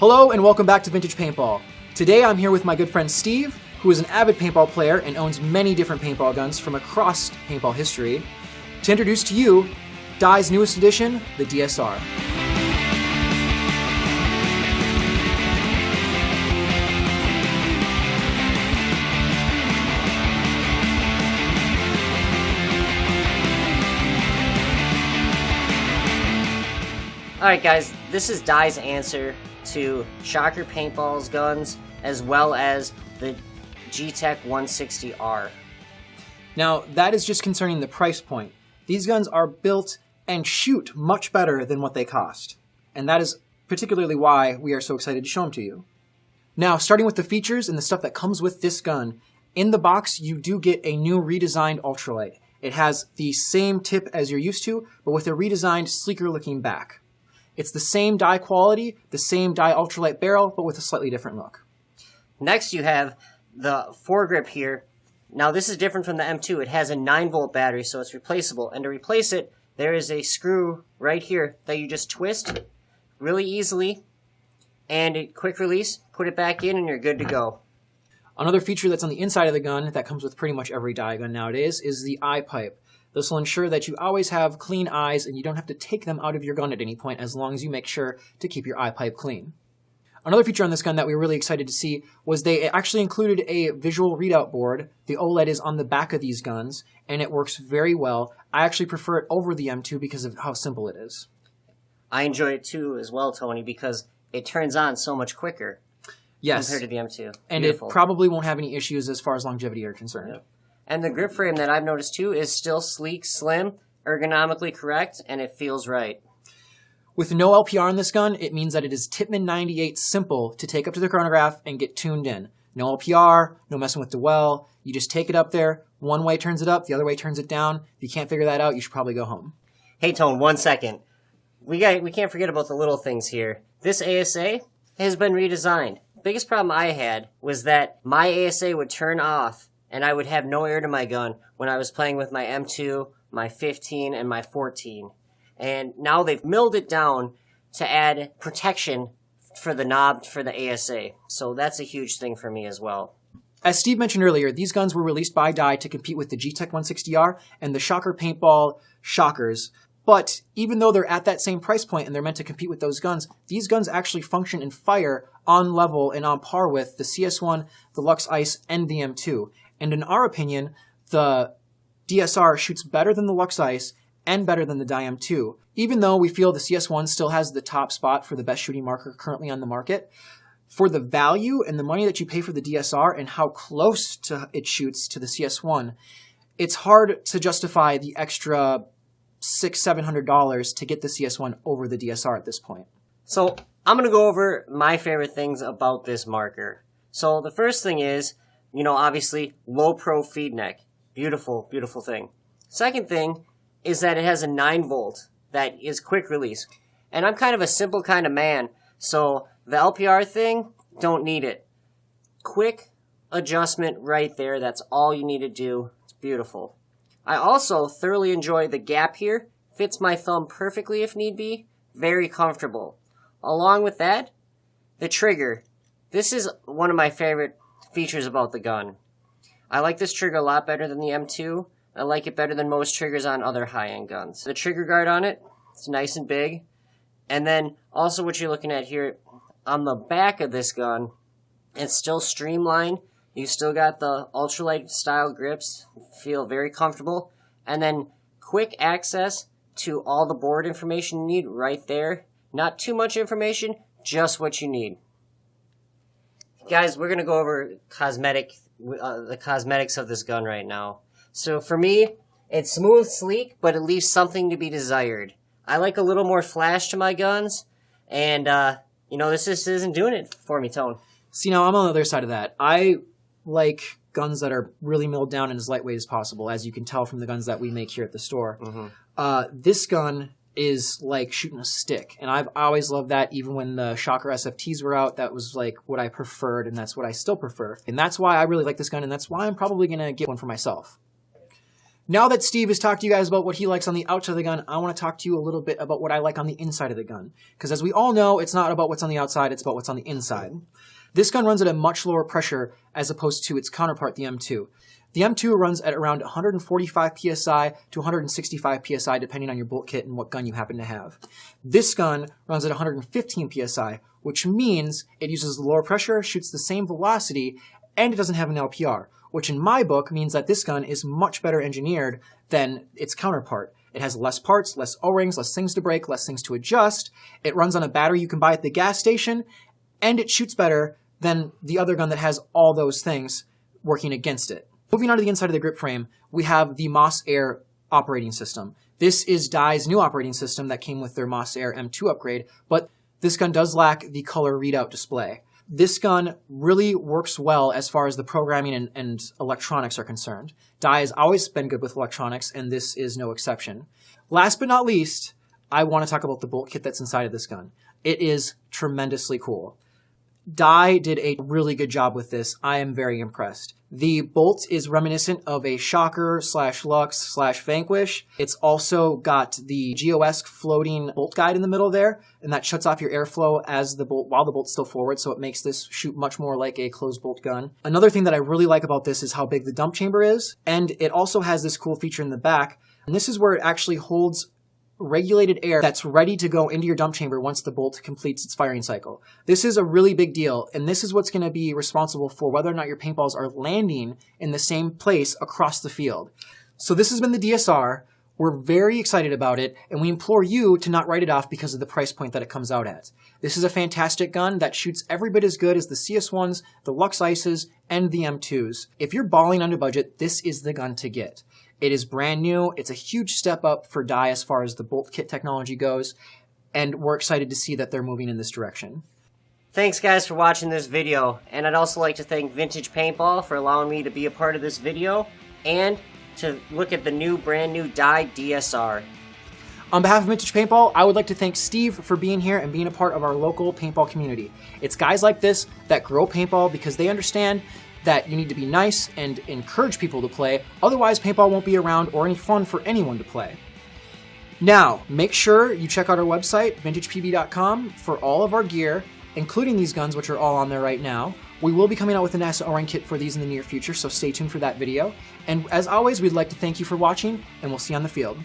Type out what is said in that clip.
Hello and welcome back to Vintage Paintball. Today I'm here with my good friend Steve, who is an avid paintball player and owns many different paintball guns from across paintball history, to introduce to you Dye's newest edition, the DSR. Alright guys, this is Dye's answer to Shocker Paintball's guns, as well as the G-Tech 160R. Now, that is just concerning the price point. These guns are built and shoot much better than what they cost. And that is particularly why we are so excited to show them to you. Now, starting with the features and the stuff that comes with this gun, in the box you do get a new redesigned ultralight. It has the same tip as you're used to, but with a redesigned, sleeker looking back. It's the same dye quality, the same dye ultralight barrel, but with a slightly different look. Next you have the foregrip here. Now this is different from the M2. It has a 9-volt battery, so it's replaceable. And to replace it, there is a screw right here that you just twist really easily. And a quick release, put it back in, and you're good to go. Another feature that's on the inside of the gun that comes with pretty much every dye gun nowadays is the eye pipe. This will ensure that you always have clean eyes and you don't have to take them out of your gun at any point as long as you make sure to keep your eye pipe clean. Another feature on this gun that we were really excited to see was they actually included a visual readout board. The OLED is on the back of these guns and it works very well. I actually prefer it over the M2 because of how simple it is. I enjoy it too as well, Tony, because it turns on so much quicker. Yes. Compared to the M2. And Beautiful. It probably won't have any issues as far as longevity are concerned. Yep. And the grip frame that I've noticed too is still sleek, slim, ergonomically correct, and it feels right. With no LPR in this gun, it means that it is Tippmann 98 simple to take up to the chronograph and get tuned in. No LPR, no messing with the well. You just take it up there, one way turns it up, the other way turns it down. If you can't figure that out, you should probably go home. Hey Tone, 1 second. We can't forget about the little things here. This ASA has been redesigned. Biggest problem I had was that my ASA would turn off and I would have no air to my gun when I was playing with my M2, my 15, and my 14. And now they've milled it down to add protection for the knob for the ASA. So that's a huge thing for me as well. As Steve mentioned earlier, these guns were released by Dye to compete with the G-Tech 160R and the Shocker Paintball Shockers. But even though they're at that same price point and they're meant to compete with those guns, these guns actually function and fire on level and on par with the CS1, the Lux Ice, and the M2. And in our opinion, the DSR shoots better than the Lux Ice and better than the Dye M2. Even though we feel the CS1 still has the top spot for the best shooting marker currently on the market, for the value and the money that you pay for the DSR and how close to it shoots to the CS1, it's hard to justify the extra $600-700 to get the CS1 over the DSR at this point. So I'm going to go over my favorite things about this marker. So the first thing is, obviously, low pro feed neck. Beautiful, beautiful thing. Second thing is that it has a 9-volt that is quick release. And I'm kind of a simple kind of man, so the LPR thing, don't need it. Quick adjustment right there, that's all you need to do. It's beautiful. I also thoroughly enjoy the gap here. Fits my thumb perfectly if need be. Very comfortable. Along with that, the trigger. This is one of my favorite features about the gun. I like this trigger a lot better than the M2. I like it better than most triggers on other high-end guns. The trigger guard on it, it's nice and big. And then also what you're looking at here, on the back of this gun, it's still streamlined. You still got the ultralight style grips, feel very comfortable. And then quick access to all the board information you need right there. Not too much information, just what you need. Guys, we're going to go over the cosmetics of this gun right now. So for me, it's smooth, sleek, but it leaves something to be desired. I like a little more flash to my guns, and, this just isn't doing it for me, Tone. See, now I'm on the other side of that. I like guns that are really milled down and as lightweight as possible, as you can tell from the guns that we make here at the store. Mm-hmm. This gun is like shooting a stick, and I've always loved that. Even when the Shocker SFTs were out, that was like what I preferred, and that's what I still prefer. And that's why I really like this gun, and that's why I'm probably going to get one for myself. Now that Steve has talked to you guys about what he likes on the outside of the gun, I want to talk to you a little bit about what I like on the inside of the gun. Because as we all know, it's not about what's on the outside, it's about what's on the inside. This gun runs at a much lower pressure as opposed to its counterpart, the M2. The M2 runs at around 145 psi to 165 psi depending on your bolt kit and what gun you happen to have. This gun runs at 115 psi, which means it uses lower pressure, shoots the same velocity, and it doesn't have an LPR, which in my book means that this gun is much better engineered than its counterpart. It has less parts, less O-rings, less things to break, less things to adjust. It runs on a battery you can buy at the gas station, and it shoots better than the other gun that has all those things working against it. Moving on to the inside of the grip frame, we have the Moss Air operating system. This is Dye's new operating system that came with their Moss Air M2 upgrade, but this gun does lack the color readout display. This gun really works well as far as the programming and electronics are concerned. Dye has always been good with electronics, and this is no exception. Last but not least, I want to talk about the bolt kit that's inside of this gun. It is tremendously cool. Dye did a really good job with this. I am very impressed. The bolt is reminiscent of a Shocker / Lux / Vanquish. It's also got the GOS floating bolt guide in the middle there, and that shuts off your airflow as the bolt while the bolt's still forward, so it makes this shoot much more like a closed bolt gun. Another thing that I really like about this is how big the dump chamber is, and it also has this cool feature in the back, and this is where it actually holds regulated air that's ready to go into your dump chamber once the bolt completes its firing cycle. This is a really big deal, and this is what's going to be responsible for whether or not your paintballs are landing in the same place across the field. So this has been the DSR. We're very excited about it, and we implore you to not write it off because of the price point that it comes out at. This is a fantastic gun that shoots every bit as good as the CS1s, the Lux Ices, and the M2s. If you're balling under budget, this is the gun to get. It is brand new. It's a huge step up for Dye as far as the bolt kit technology goes, and we're excited to see that they're moving in this direction. Thanks guys for watching this video, and I'd also like to thank Vintage Paintball for allowing me to be a part of this video, and to look at the brand new Dye DSR. On behalf of Vintage Paintball, I would like to thank Steve for being here and being a part of our local paintball community. It's guys like this that grow paintball because they understand that you need to be nice and encourage people to play, otherwise paintball won't be around or any fun for anyone to play. Now, make sure you check out our website, vintagepb.com, for all of our gear, including these guns, which are all on there right now. We will be coming out with a NASA O-ring kit for these in the near future, so stay tuned for that video. And as always, we'd like to thank you for watching, and we'll see you on the field.